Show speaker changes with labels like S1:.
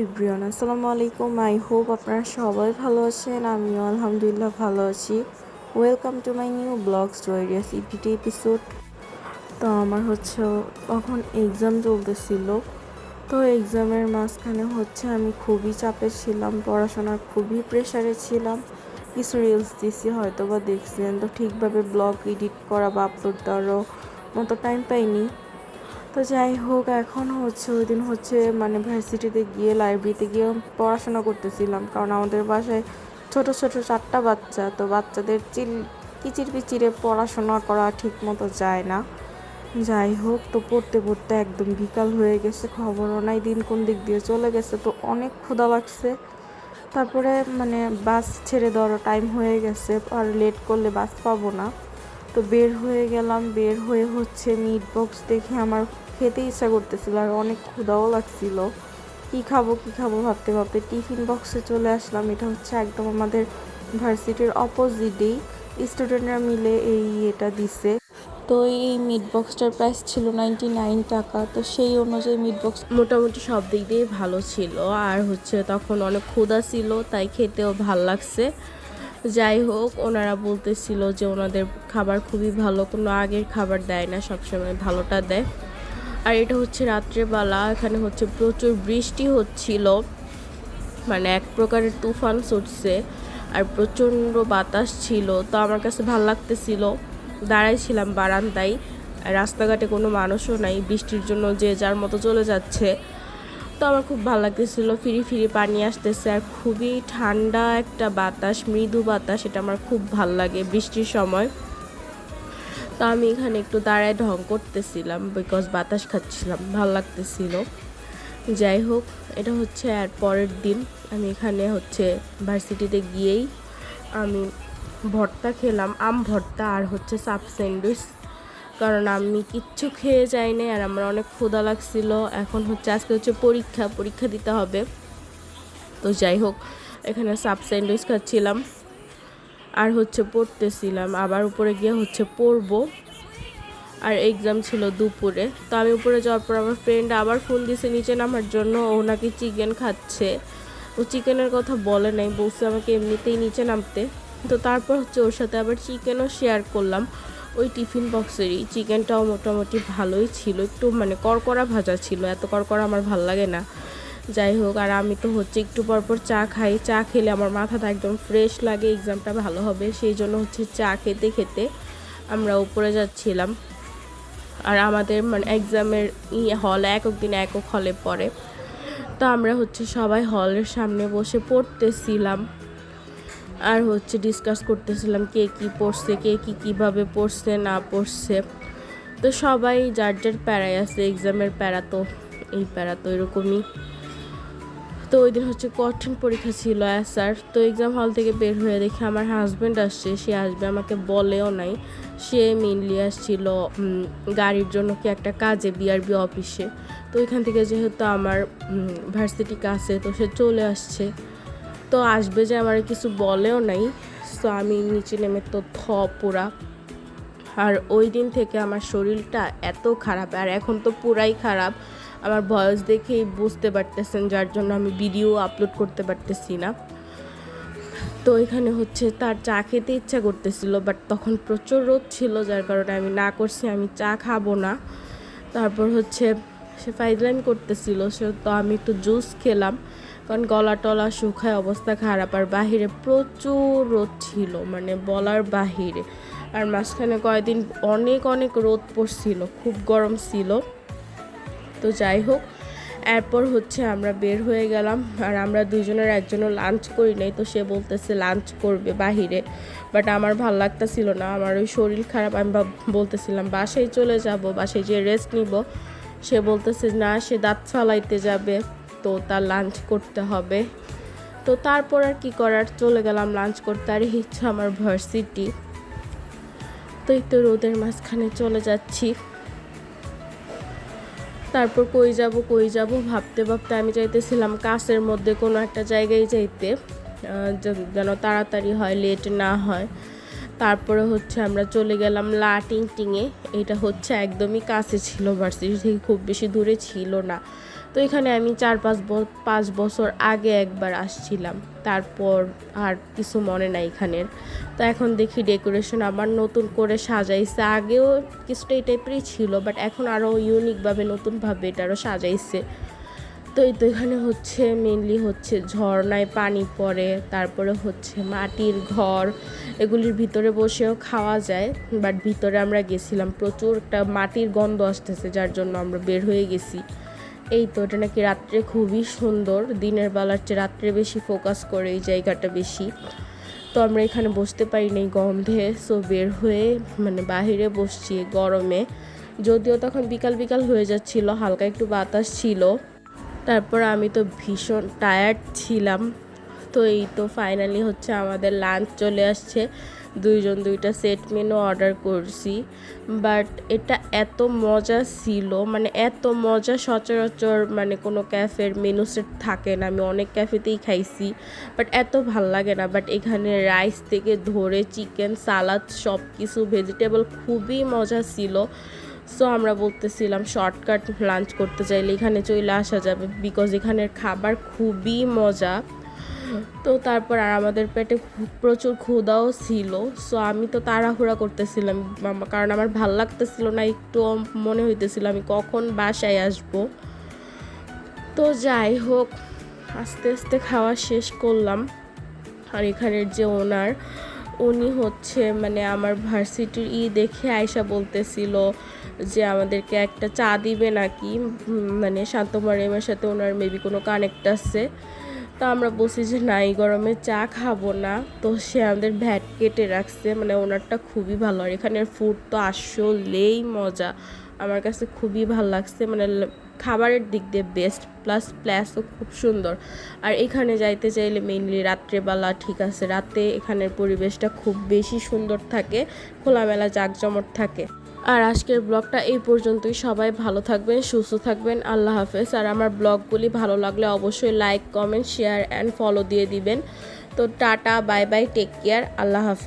S1: Everyone, আসসালামু আলাইকুম। I hope আপনারা সবাই ভালো আছেন। আমিও আলহামদুলিল্লাহ ভালো আছি। Welcome to my new blog স্টোরিয়াস ইপিটি এপিসোড। তো আমার তখন এক্সাম চলতেছিল। তো এক্সামের মাঝখানে আমি খুবই চাপে ছিলাম, পড়াশোনার খুবই প্রেশারে ছিলাম। কিছু রিলস দিছি, হয়তো বা দেখছেন। তো ঠিকভাবে ব্লগ এডিট করা বা আপলোড দেওয়ারও মতো টাইম পাইনি। তো যাই হোক, এখন ওই দিন ভার্সিটিতে গিয়ে লাইব্রেরিতে গিয়ে পড়াশোনা করতেছিলাম, কারণ আমাদের বাসায় ছোট ছোট 4টা বাচ্চা। তো বাচ্চাদের কিচির পিচিরে পড়াশোনা করা ঠিক মতো যায় না। যাই হোক, তো পড়তে পড়তে একদম বিকাল হয়ে গেছে, খবরও নাই দিন কোন দিক দিয়ে চলে গেছে। তো অনেক ক্ষুধা লাগছে। তারপরে বাস ছেড়ে দেওয়ারও টাইম হয়ে গেছে, আর লেট করলে বাস পাবো না। তো বের হয়ে গেলাম। বের হয়ে মিট বক্স দেখে আমার খেতে ইচ্ছা করতেছিল, আর অনেক ক্ষুধাও লাগছিল। কি খাবো ভাবতে ভাবতে টিফিন বক্সে চলে আসলাম। এটা একদম আমাদের ভার্সিটির অপোজিটেই স্টুডেন্টরা মিলে এটা দিছে। তো এই মিট বক্সটার প্রাইস ছিল 99 টাকা। তো সেই অনুযায়ী মিট বক্স মোটামুটি সব দিক দিয়েই ভালো ছিল, আর তখন অনেক ক্ষুধা ছিল, তাই খেতেও ভাল লাগছে। যাই হোক, ওনারা বলতেছিল যে ওনাদের খাবার খুবই ভালো, কোনো আগের খাবার দেয় না, সবসময় ভালোটা দেয়। আর এটা রাত্রেবেলা, এখানে প্রচুর বৃষ্টি হচ্ছিল, এক প্রকারের তুফান ছুটছে, আর প্রচণ্ড বাতাস ছিল। তো আমার কাছে ভালো লাগতেছিল, দাঁড়াইছিলাম বারান্দায়। রাস্তাঘাটে কোনো মানুষও নাই, বৃষ্টির জন্য যে যার মতো চলে যাচ্ছে। তো আমার খুব ভালো লাগতেছিল, ফিরি ফিরি পানি আসতেছে, আর খুবই ঠান্ডা একটা বাতাস, মৃদু বাতাস। এটা আমার খুব ভাল লাগে বৃষ্টির সময়। তো আমি এখানে একটু দাঁড়ায় ঢং করতেছিলাম, বিকজ বাতাস খাচ্ছিলাম, ভাল লাগতেছিল। যাই হোক, এটা আর পরের দিন আমি এখানে ভার্সিটিতে গিয়েই আমি ভর্তা খেলাম, আম ভর্তা, আর সাব স্যান্ডউইচ, কারণ আমি কিচ্ছু খেয়ে যাইনি, আর আমার অনেক ক্ষুধা লাগছিল। এখন আজকে পরীক্ষা দিতে হবে। তো যাই হোক, এখানে সাব স্যান্ডউইচ খাচ্ছিলাম, আর পড়তেছিলাম। আবার উপরে গিয়ে পড়বো, আর এক্সাম ছিল দুপুরে। তো আমি উপরে যাওয়ার পর আমার ফ্রেন্ড আবার ফোন দিয়েছে নিচে নামার জন্য। ও নাকি চিকেন খাচ্ছে। ও চিকেনের কথা বলে নাই, বলছে আমাকে এমনিতেই নিচে নামতে। তো তারপর ওর সাথে আবার চিকেনও শেয়ার করলাম, ওই টিফিন বক্সেরই। চিকেনটাও মোটামুটি ভালোই ছিল, একটু কড়কড়া ভাজা ছিল, এত কড়কড়া আমার ভাল লাগে না। যাই হোক, আর আমি তো একটু পরপর চা খাই। চা খেলে আমার মাথাটা একদম ফ্রেশ লাগে, এক্সামটা ভালো হবে। সেই জন্য চা খেতে খেতে আমরা উপরে যাচ্ছিলাম। আর আমাদের এক্সামের হল একক দিন একক হলে পড়ে। তো আমরা সবাই হলের সামনে বসে পড়তেছিলাম, আর ডিসকাস করতেছিলাম কে কী পড়ছে, কে কীভাবে পড়ছে না পড়ছে। তো সবাই যার যার প্যারায় আছে, এক্সামের প্যারা তো এই প্যারা তো এরকমই। তো ওই দিন কঠিন পরীক্ষা ছিল স্যার। তো এক্সাম হল থেকে বের হয়ে দেখে আমার হাজব্যান্ড আসছে, সে আসবে আমাকে বলেও নাই। সে মেনলি আসছিল গাড়ির জন্য কি একটা কাজে বিআরবি অফিসে। তো ওইখান থেকে যেহেতু আমার ভার্সিটি কাছে, তো সে চলে আসছে। তো আসবে যে আমার কিছু বলেও নাই। তো আমি নিচে নেমে তো পুরা। আর ওই দিন থেকে আমার শরীরটা এত খারাপ, আর এখন তো পুরাই খারাপ। আমার ভয়েস দেখেই বুঝতে পারতেছেন, যার জন্য আমি ভিডিও আপলোড করতে পারতেছি না। তো এখানে তার চা খেতে ইচ্ছা করতেছিল, বাট তখন প্রচুর রোদ ছিল, যার কারণে আমি না করছি, আমি চা খাবো না। তারপর সে ফাইজলামি করতেছিল, তো আমি একটু জুস খেলাম, কারণ গলা টলা শুকায়, অবস্থা খারাপ। আর বাহিরে প্রচুর রোদ ছিল, বলার বাহিরে। আর মাঝখানে কয়েকদিন অনেক রোদ পড়ছিল, খুব গরম ছিল। তো যাই হোক, এরপর আমরা বের হয়ে গেলাম। আর আমরা দুজনের একজনও লাঞ্চ করি নাই। তো সে বলতেছে লাঞ্চ করবে বাহিরে, বাট আমার ভাল লাগতেছিল না, আমার ওই শরীর খারাপ। আমি বলতেছিলাম বাসায় চলে যাব, বাসায় যেয়ে রেস্ট নিব। সে বলতেছে না, সে দাঁত ফালাইতে যাবে, তো তার লাঞ্চ করতে হবে। তো তারপর আর কি করার, চলে গেলাম লাঞ্চ করতে। আর আমার ভার্সিটি। তো এই তো রোদের মাঝখানে চলে যাচ্ছি। তারপর কই যাব ভাবতে ভাবতে আমি চাইতেছিলাম কাছের মধ্যে কোনো একটা জায়গায় যাইতে, যেন তাড়াতাড়ি হয়, লেট না হয়। তারপরে আমরা চলে গেলাম লা টিংটিংয়ে। এটা একদমই কাছে ছিল, ভার্সিটি থেকে খুব বেশি দূরে ছিল না। তো এখানে আমি 4-5 বছর আগে একবার আসছিলাম, তারপর আর কিছু মনে নাই এখানের। তো এখন দেখি ডেকোরেশন আবার নতুন করে সাজাইছে, আগেও কিছুটা এই টাইপেরই ছিল, বাট এখন আরও ইউনিকভাবে নতুনভাবে এটা আরও সাজাইছে। তো এই তো এখানে হচ্ছে মেনলি হচ্ছে ঝর্ণায় পানি পড়ে, তারপরে হচ্ছে মাটির ঘর, এগুলির ভিতরে বসেও খাওয়া যায়, বাট ভিতরে আমরা গেছিলাম প্রচুর একটা মাটির গন্ধ আসতেছে, যার জন্য আমরা বের হয়ে গেছি। এই তো এটা নাকি রাত্রে খুবই সুন্দর, দিনের বেলার চেয়ে রাত্রে বেশি ফোকাস করে এই জায়গাটা বেশি। তো আমরা এখানে বসতে পারি নাই গন্ধে, সো বের হয়ে মানে বাহিরে বসছি গরমে, যদিও তখন বিকাল বিকাল হয়ে যাচ্ছিল, হালকা একটু বাতাস ছিল। তারপর আমি তো ভীষণ টায়ার্ড ছিলাম। তো এই তো ফাইনালি হচ্ছে আমাদের লাঞ্চ চলে আসছে, 2জন 2টা সেট মেনু অর্ডার করছি, বাট এটা এত মজা ছিল, মানে এত মজা সচরাচর মানে কোনো ক্যাফের মেনু সেট থাকে না, আমি অনেক ক্যাফেতেই খাইছি বাট এত ভাল লাগে না। বাট এখানে রাইস থেকে ধরে চিকেন, সালাদ, সব কিছু ভেজিটেবল খুবই মজা ছিল। সো আমরা বলতেছিলাম শর্টকাট লাঞ্চ করতে চাইলে এখানে চলে আসা যাবে, বিকজ এখানের খাবার খুবই মজা। তো তারপর আর আমাদের পেটে প্রচুর ক্ষুধাও ছিল, সো আমি তো তাড়াহুড়া করতেছিলাম কারণ আমার ভাল লাগতেছিল না, একটু মনে হইতেছিল আমি কখন বাসায় আসব। তো যাই হোক আস্তে আস্তে খাওয়া শেষ করলাম। আর এখানের যে ওনার, উনি হচ্ছে মানে আমার ভার্সিটির দেখে আয়শা বলতেছিল যে আমাদেরকে একটা চা দিবে নাকি, মানে শান্ত মারিয়ামের সাথে ওনার মেবি কোনো কানেক্ট আছে। তো আমরা বলছি যে না, এই গরমে চা খাবো না। তো সে আমাদের ভ্যাট কেটে রাখছে, মানে ওনারটা খুবই ভালো। আর এখানের ফুড তো আসলেই মজা, আমার কাছে খুবই ভালো লাগছে, মানে খাবারের দিক দিয়ে বেস্ট, প্লাসও খুব সুন্দর। আর এখানে যাইতে চাইলে মেইনলি রাত্রেবেলা, ঠিক আছে, রাতে এখানের পরিবেশটা খুব বেশি সুন্দর থাকে, খোলামেলা জাঁকজমট থাকে। আর আজকের ব্লগটা এই পর্যন্তই, সবাই ভালো থাকবেন, সুস্থ থাকবেন, আল্লাহ হাফেজ। আর আমার ব্লগগুলি ভালো লাগলে অবশ্যই like, comment, share and follow দিয়ে দিবেন। তো tata, bye bye, take care, আল্লাহ হাফেজ।